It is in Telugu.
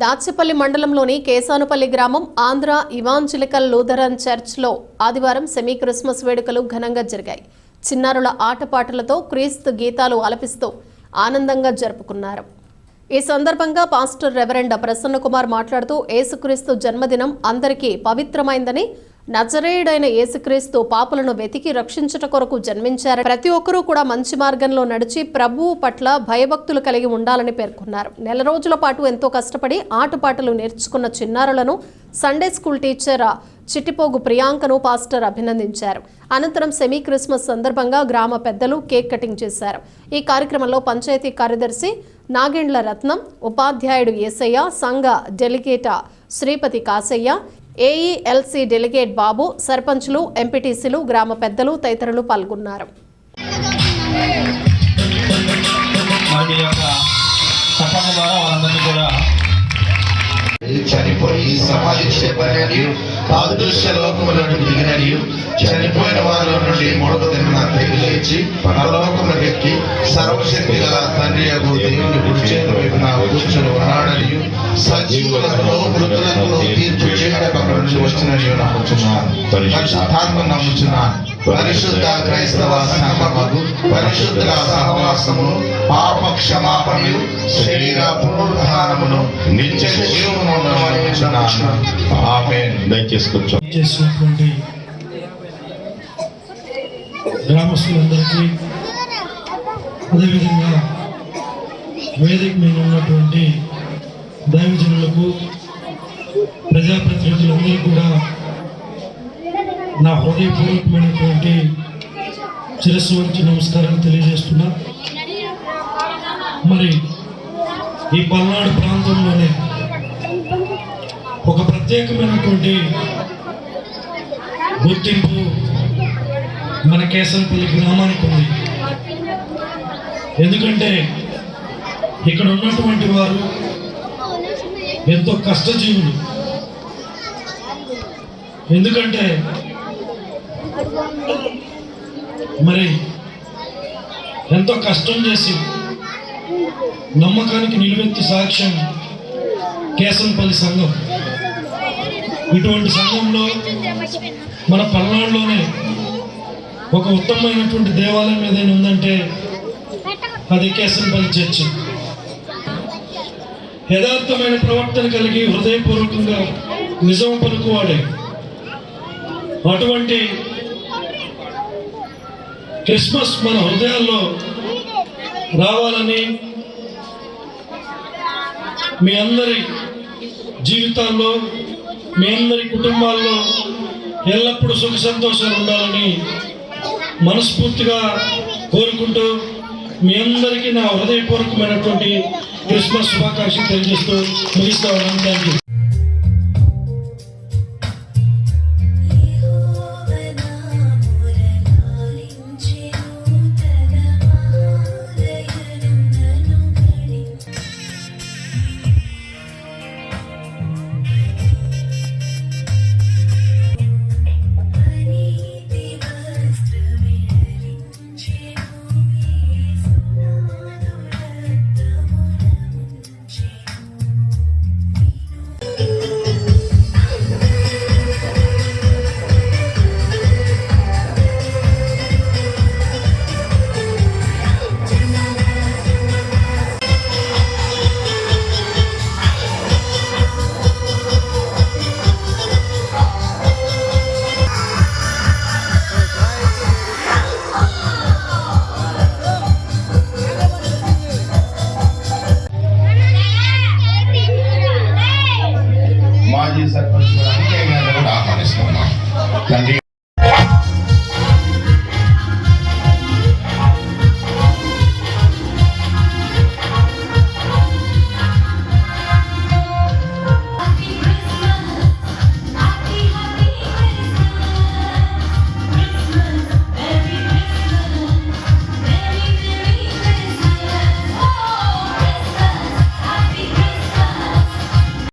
దాచేపల్లి మండలంలోని కేసానుపల్లి గ్రామం ఆంధ్ర ఇవాంజలికల్ లూథరన్ చర్చ్లో ఆదివారం సెమీ క్రిస్మస్ వేడుకలు ఘనంగా జరిగాయి. చిన్నారుల ఆటపాటలతో క్రీస్తు గీతాలు ఆలపిస్తూ ఆనందంగా జరుపుకున్నారు. ఈ సందర్భంగా పాస్టర్ రెవరెండ్ ప్రసన్న కుమార్ మాట్లాడుతూ యేసుక్రీస్తు జన్మదినం అందరికీ పవిత్రమైందని, నజరేయుడైన యేసుక్రీస్తు పాపులను వెతికి రక్షించుట కొరకు జన్మించారని, ప్రతి ఒక్కరూ కూడా మంచి మార్గంలో నడిచి ప్రభువు పట్ల భయభక్తులు కలిగి ఉండాలని పేర్కొన్నారు. నెల రోజుల పాటు ఎంతో కష్టపడి ఆటపాటలు నేర్చుకున్న చిన్నారులను సండే స్కూల్ టీచర్ చిట్టిపోగు ప్రియాంకను పాస్టర్ అభినందించారు. అనంతరం సెమీ క్రిస్మస్ సందర్భంగా గ్రామ పెద్దలు కేక్ కటింగ్ చేశారు. ఈ కార్యక్రమంలో పంచాయతీ కార్యదర్శి నాగేండ్ల రత్నం, ఉపాధ్యాయుడు యేసయ్య, సంఘ delegate Sripathi Kasayya, AELC delegate Babu, సర్పంచ్లు, ఎంపీటీసీలు, గ్రామ పెద్దలు తదితరులు పాల్గొన్నారు. చనిపోయి సమాధి చేయబడిననియు అదృశ్య లోకములను దిగిననియు చనిపోయిన వారిలో నుండి మూడవ దినమున తిరిగి లేచి పరలోకములకు ఎక్కి సర్వశక్తి గల తండ్రి యగు దేవుని కుడి చేతి వైపున కూర్చుని ఉన్నాడనియు సజీవులకును మృతులకును తీర్పు చేయడానికి అక్కడి నుండి వచ్చిననియు నమ్ముచున్నాను. పరిశుద్ధాత్మను నమ్ముచున్నాను. పరిశుద్ధ క్రైస్తవ సంఘముకు పరిశుద్ధుల సహవాసమును, పాప క్షమాపణయు, శరీర పునరుద్ధానమును, నిత్య జీవమును నమ్ముచున్నాను. ఆమేన్. చేసినటువంటి గ్రామస్తులందరికీ, అదేవిధంగా వేదిక మీద ఉన్నటువంటి దైవజనులకు, ప్రజాప్రతినిధులందరూ కూడా నా హృదయపూర్వకమైనటువంటి శిరస్సు వంచి నమస్కారం తెలియజేస్తున్నా. మరి ఈ పల్నాడు ప్రాంతంలోనే ఒక ప్రత్యేకమైనటువంటి గుర్తింపు మన కేసనపల్లి గ్రామానికి ఉంది. ఎందుకంటే ఇక్కడ ఉన్నటువంటి వారు ఎంతో కష్టజీవులు. ఎందుకంటే మరి ఎంతో కష్టం చేసి నమ్మకానికి నిలువెత్తి సాక్ష్యం కేసనపల్లి సంఘం. ఇటువంటి సంఘంలో మన పల్నాడులోనే ఒక ఉత్తమమైనటువంటి దేవాలయం ఏదైనా ఉందంటే అది కేసనపల్లి చర్చి. యథార్థమైన ప్రవర్తన కలిగి హృదయపూర్వకంగా నిజం పలుకువాడే. అటువంటి క్రిస్మస్ మన హృదయాల్లో రావాలని, మీ అందరి జీవితాల్లో, మీ అందరి కుటుంబాల్లో ఎల్లప్పుడూ సుఖ సంతోషాలు ఉండాలని మనస్ఫూర్తిగా కోరుకుంటూ మీ అందరికీ నా హృదయపూర్వకమైనటువంటి క్రిస్మస్ శుభాకాంక్షలు తెలియజేస్తూ ముగిస్తా ఉన్నాను. Thank you.